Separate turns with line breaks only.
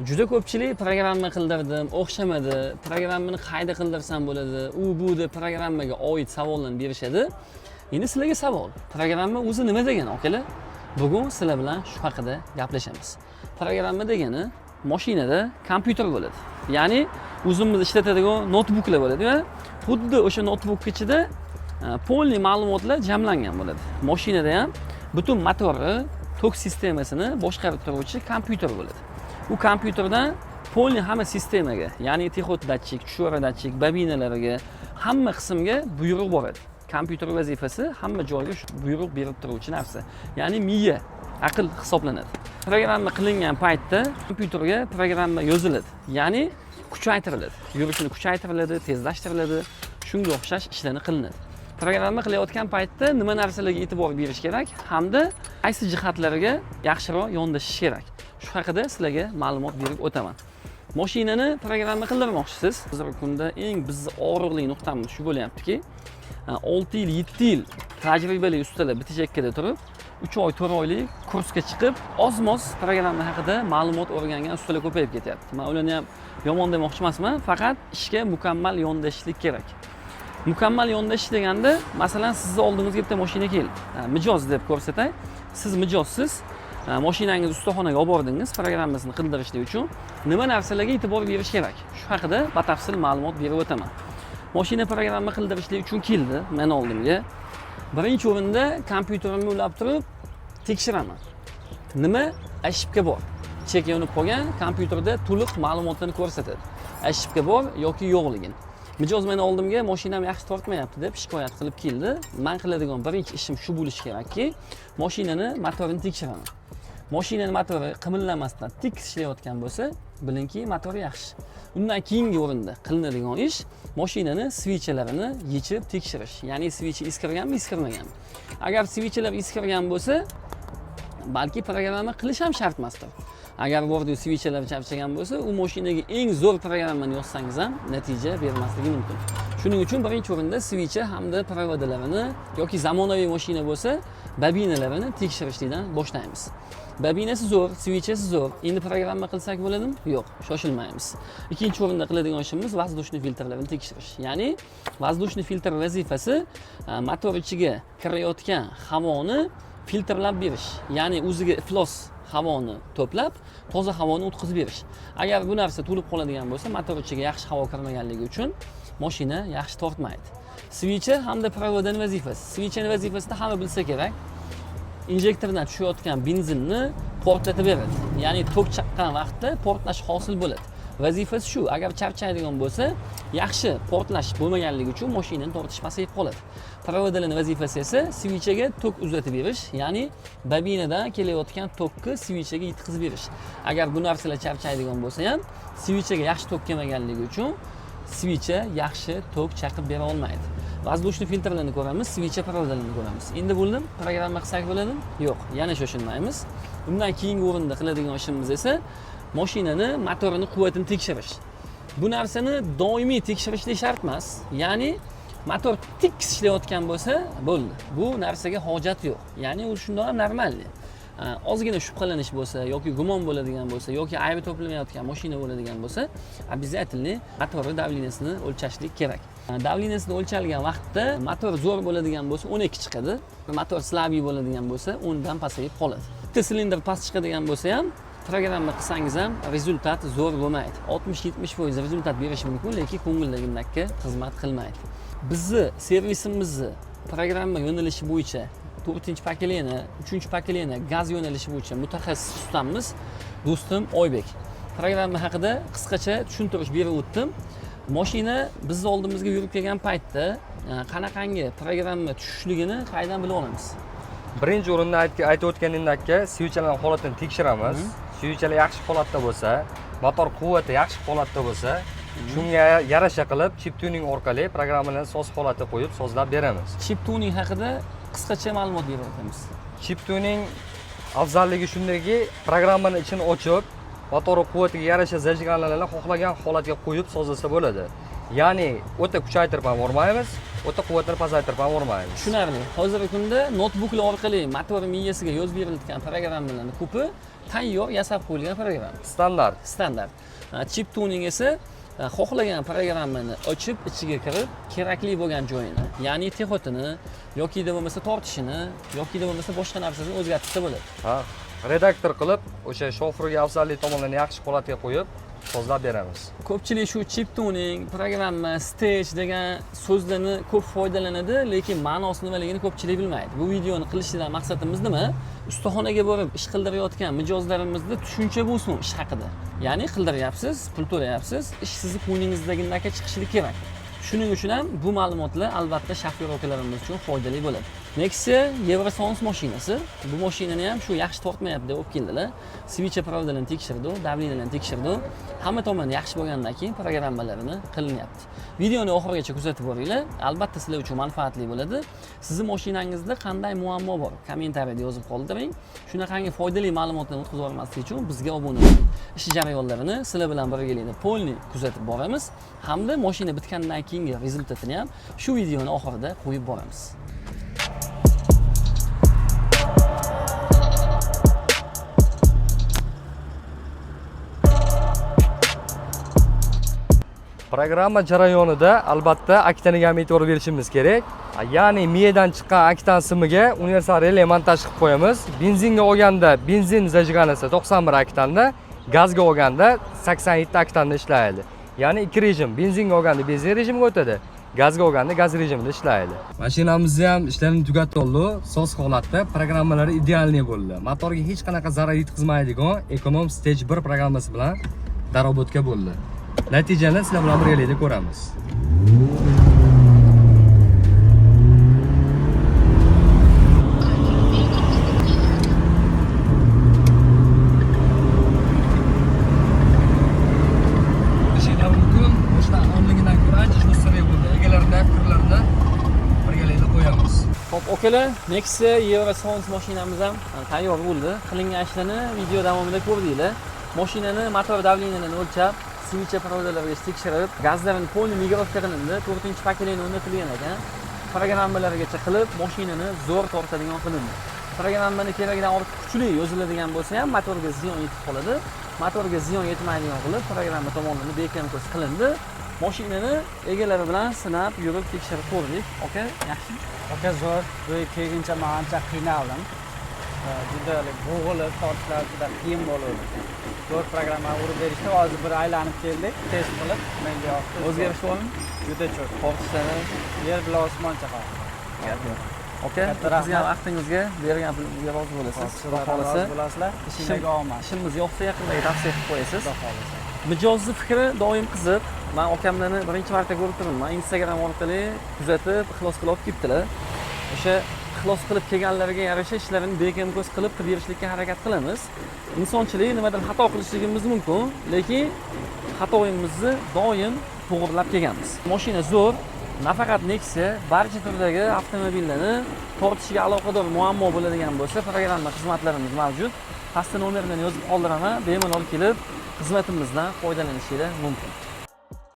Juda ko'pchilik programma qildirdim, o'xshamadi, programmani qayda qildirsam bo'ladi, u bu deb programmaga oid savollarni berishadi. Endi sizlarga savol. Programma o'zi nima degani, akalar? Bugun sizlar bilan shu haqida gaplashamiz. Programma degani mashinada kompyuter bo'ladi. Ya'ni o'zimiz ishlatadigan notebooklar bo'ladi va xuddi o'sha notebook ichida polniy ma'lumotlar jamlangan bo'ladi. Mashinada ham butun motori, tok sistemasini boshqarib turuvchi kompyuter bo'ladi. Bu kompyuterdan polniy hamma sistemaga, ya'ni texot datchik, tushora datchik, bobinalariga, hamma qismga buyruq boradi. Kompyuter vazifasi hamma joyga buyruq berib turuvchi narsa. Ya'ni miya, aql hisoblanadi. Programma qilingan paytda kompyuterga programma yoziladi. Ya'ni kuchaytiriladi. Yurishini kuchaytiriladi, tezlashtiriladi. Shunga o'xshash ishlarni qilinadi. Programma qilayotgan paytda nima narsalarga e'tibor berish kerak hamda qaysi jihatlariga yaxshiroq yondashish kerak. Shu haqida sizlarga ma'lumot berib o'taman. Mashinani programma qildirmoqchisiz. Hozirgi kunda eng bizni og'riqli nuqtamiz shu bo'lyaptiki, 6 yil, 7 yil tajribali ustalar bitijakkada turib, 3 oy, 4 oylik kursga chiqib, oz-moz programma haqida ma'lumot o'rgangan ustalar ko'payib ketyapti. Men ularni ham yomon demoqchi emasman, faqat ishga mukammal yondashishlik kerak. Mukammal yondashish deganda, masalan, sizni oldingizga bitta mashina keldi. Mijoz deb ko'rsatay. Siz mijozsiz, mashinangizni ustaxonaga olib bordingiz programmasini qildirishlik uchun nima narsalarga e'tibor berish kerak? Shu haqida batafsil ma'lumot berib o'taman. Mashina programma qildirishlik uchun keldi men oldimga. Birinchi o'rinda kompyuterimni ulab turib tekshiraman. Nima ошибка bor? Chek yonib qolgan kompyuterda to'liq ma'lumotlarni ko'rsatadi. Ошибка bor yoki yo'qligini. Mijoz meni oldimga mashinam yaxshi tortmayapti deb shikoyat qilib keldi. Men qiladigan birinchi ishim shu bo'lishi kerakki, mashinani motorini tekshiraman. Mashinani motori qimirlamasdan tik ishlayotgan bo'lsa, bilingki, motor yaxshi. Undan keyingi o'rinda qilinadigan ish mashinani svichalarini yechib tekshirish. Ya'ni svichi iskirganmi, iskirmaganmi. Agar svichalar iskirgan bo'lsa, balki programma qilish ham shart emasdir. Agar bordi svichalar charchagan bo'lsa, u mashinaga eng zo'r programmani yozsangiz ham natija bermasligi mumkin. Shuning uchun birinchi o'rinda svicha hamda provodalarini yoki zamonaviy mashina bo'lsa, bobinalarini tekshirishdan boshlaymiz. Bobinasi zo'r, svichasi zo'r. Endi programma qilsak bo'ladimi? Yo'q, shoshilmaymiz. Ikkinchi o'rinda qiladigan ishimiz воздушный filtrlarini tekshirish. Ya'ni воздушный filtr vazifasi motor ichiga kirayotgan havoni filtrlab berish. Ya'ni o'ziga iflos havoni to'plab, toza havoni o'tkazib berish. Agar bu narsa to'lib qoladigan bo'lsa, motor ichiga yaxshi havo kirmaganligi uchun mashina yaxshi tortmaydi. Svicha hamda provodani vazifasi. Svichani vazifasini hamma bilsa kerak. Injektordan tushayotgan benzinni portlatib beradi. Ya'ni tok chaqqan vaqtda portlash hosil bo'ladi. Vazifasi shu. Agar charchaydigan bo'lsa, yaxshi portlash bo'lmaganligi uchun mashinani tortish pasayib qoladi. Provodalaning vazifasi esa svichaga tok uzatib berish, ya'ni bobinadan kelayotgan tokkni svichaga yetkazib berish. Agar bu narsalar charchaydigan bo'lsa ham, svichaga yaxshi tok kelmaganligi uchun svicha yaxshi tok chaqib bera olmaydi. Воздушный filtrlarni ko'ramiz, svicha provodalarini ko'ramiz. Endi bo'ldim, programma qilsak bo'ladimi? Yo'q, yana shoshilmaymiz. Undan keyingi o'rinda qiladigan ishimiz esa mashinani motorini quvvatini tekshirish. Bu narsani doimiy tekshirishlik shart emas. Ya'ni motor tik ishlayotgan bo'lsa, bo'ldi. Bu narsaga hojat yo'q. Ya'ni u shundoq ham normal. Ozgina shubhalanish bo'lsa yoki gumon bo'ladigan bo'lsa yoki aybi to'plamayotgan mashina bo'ladigan bo'lsa, обязательно motor davleniyasini o'lchashlik kerak. Davleniyasini o'lchalgan vaqtda motor zo'r bo'ladigan bo'lsa 12 chiqadi. Motor slabiy bo'ladigan bo'lsa 10 dan pasayib qoladi. Bitta silindr past chiqadigan bo'lsa ham programma qilsangiz ham rezultat zo'r bo'lmaydi. 60-70% rezultat berishi mumkin, lekin ko'ngildagidek xizmat qilmaydi. Bizni servisimizni programma yo'nalishi bo'yicha 4-pokoleniya, 3-pokoleniya gaz yo'nalishi bo'yicha mutaxassis ustamiz do'stim Oybek. Programma haqida qisqacha tushuntirish berib o'tdim. Mashina bizni oldimizga yurib kelgan paytda qanaqangi programma tushishligini qaydan bilib olamiz?
Birinchi o'rinda aytib o'tganingdek, svichalar holatini tekshiramiz. Svichalar yaxshi holatda bo'lsa, motor quvvati yaxshi holatda bo'lsa, shunga yarasha qilib chip tuning orqali programmalarni soz holatga qo'yib sozlab beramiz.
Chip tuning haqida qisqacha ma'lumot berib o'tamiz.
Chip tuning afzalligi shundaki, programmani ichini ochib, motor quvvatiga yarasha zajig'anlarni xohlagan holatga qo'yib sozlasa bo'ladi. Ya'ni o'ta kuchaytirib ham o'rmaymiz, o'ta quvvatini pasaytirib ham o'rmaymiz.
Tushunarli. Hozirgi kunda notebooklar orqali motor miyasiga yozib berilgan programmalarning ko'pi tayyor yasab qo'yilgan programma. Standart. Chip tuning esa xohlagan programmani ochib, ichiga kirib, kerakli bo'lgan joyini, ya'ni texotini yoki bo'lmasa tortishini yoki bo'lmasa boshqa narsasini o'zgartirsa bo'ladi.
Ha, redaktor qilib, o'sha shofirga afzallik tomonlarini yaxshi holatga qo'yib, sozlab beramiz.
Ko'pchilik shu chip tuning, programma, stage degan so'zlarni ko'p foydalanadi, lekin ma'nosi nimaligini ko'pchilik bilmaydi. Bu videoni qilishdan maqsadimiz nima? Ustaxonaga borib ish qildirayotgan mijozlarimizda tushuncha bo'lsin ish haqida. Ya'ni qildiryapsiz, pul to'layapsiz, ish sizni ko'nglingizdagidek chiqishi kerak. Shuning uchun ham bu ma'lumotlar albatta shofyor akalarimiz uchun foydali bo'ladi. Nexia Eurosons mashinasi. Bu mashinani ham shu yaxshi tortmayapti deb olib keldilar. Switch pravdalarni tekshirdi, davleniyalarni tekshirdi. Hamma tomon yaxshi bo'lgandan keyin programmalarini qilinyapti. Videoni oxirigacha kuzatib boringlar. Albatta sizlar uchun manfaatli bo'ladi. Sizning mashinangizda qanday muammo bor? Kommentariyada yozib qoldiring. Shunaqangi foydali ma'lumotlarni o'tkazib olmaslik uchun bizga obuna bo'ling. Ish jarayonlarini sizlar bilan birgalikda polni kuzatib boramiz. Hamda mashina bitgandan keyingi rezultatini ham shu videoni oxirida qo'yib boramiz.
Programma jarayonida albatta aktaniga ham e'tibor berishimiz kerak. Ya'ni miyadan chiqqan aktan simiga universal relay montaj qilib qo'yamiz. Benzinga olganda benzin zajganasi 91 aktanda, gazga olganda 87 aktanda ishlaydi. Ya'ni ikki rejim. Benzinga olganda benzin rejimiga o'tadi, gazga olganda gaz rejimida ishlaydi. Mashinamizni ham ishlarini tugatib oldi. Soz holatda, programmalari idealniy bo'ldi. Motorga hech qanaqa zarar yetkazmaydigan Econom Stage 1 programmasi bilan darobotga bo'ldi. Natijani sizlar bilan birgalikda ko'ramiz. Mashina mumkin, boshqa onligidan ko'ra ancha sirli bo'ldi. Egalarining fikrlarini birgalikda qo'yamiz.
Xo'p, akalar, Nexia Eurosons mashinamiz ham tayyor bo'ldi. Qilingan ishlarni video davomida ko'rdinglar. Mashinani motor davleniyalarini o'lchab, switch pravdalarga tekshirib, gazlarni polni migrofka qilindi, 4-pokoleniya o'rnatilgan ekan. Programmalargacha qilib, mashinani zo'r tortadigan qilindi. Programmani keragidan ortiq kuchli yoziladigan bo'lsa ham motorga ziyon yetib qoladi. Motorga ziyon yetmaydigan qilib, programma tomonidan bekamko'z qilindi. Mashinani egalari bilan sinab, yurib tekshirib ko'rdik. Aka, yaxshi.
Aka zo'r, bu kelguncha men ancha qiynaldim. Juda bo'g'ilib, tortishlar juda qiyin bo'ldi. Zo'r programma urib berishdi, hozir bir aylanib keldik, test qilib, menga yoqdi.
O'zgarish bormi?
Juda cho'q.
Tortishlari
Yer bilan osmoncha qoldi.
Aka, sizga vaqtingizga bergan pulingizga rozi bo'lasiz. Xudo xolasa,
bilasizlar, ishingizga omad.
ishimiz yoqsa yaqindagi tavsiya qilib qo'yasiz.
Xudo xolasa.
Mijozning fikri doim qiziq. Men akamlarni birinchi marta ko'rib turibman. Instagram orqali kuzatib, ixlos qilib olib kelibdilar. O'sha ixlos qilib kelganlarga yarasha ishlarini bekamko'z qilib berishlikka harakat qilamiz. Insonchilik nimadir xato qilishligimiz mumkin, lekin xatoyimizni doim to'g'rilab kelganmiz. Mashina zo'r, nafaqat Nexia, barcha turdagi avtomobillarni tortishiga aloqador muammo bo'ladigan bo'lsa, programma xizmatlarimiz mavjud. Pastda nomerni yozib qoldiraman, bemalol kelib xizmatimizdan foydalanishingiz mumkin.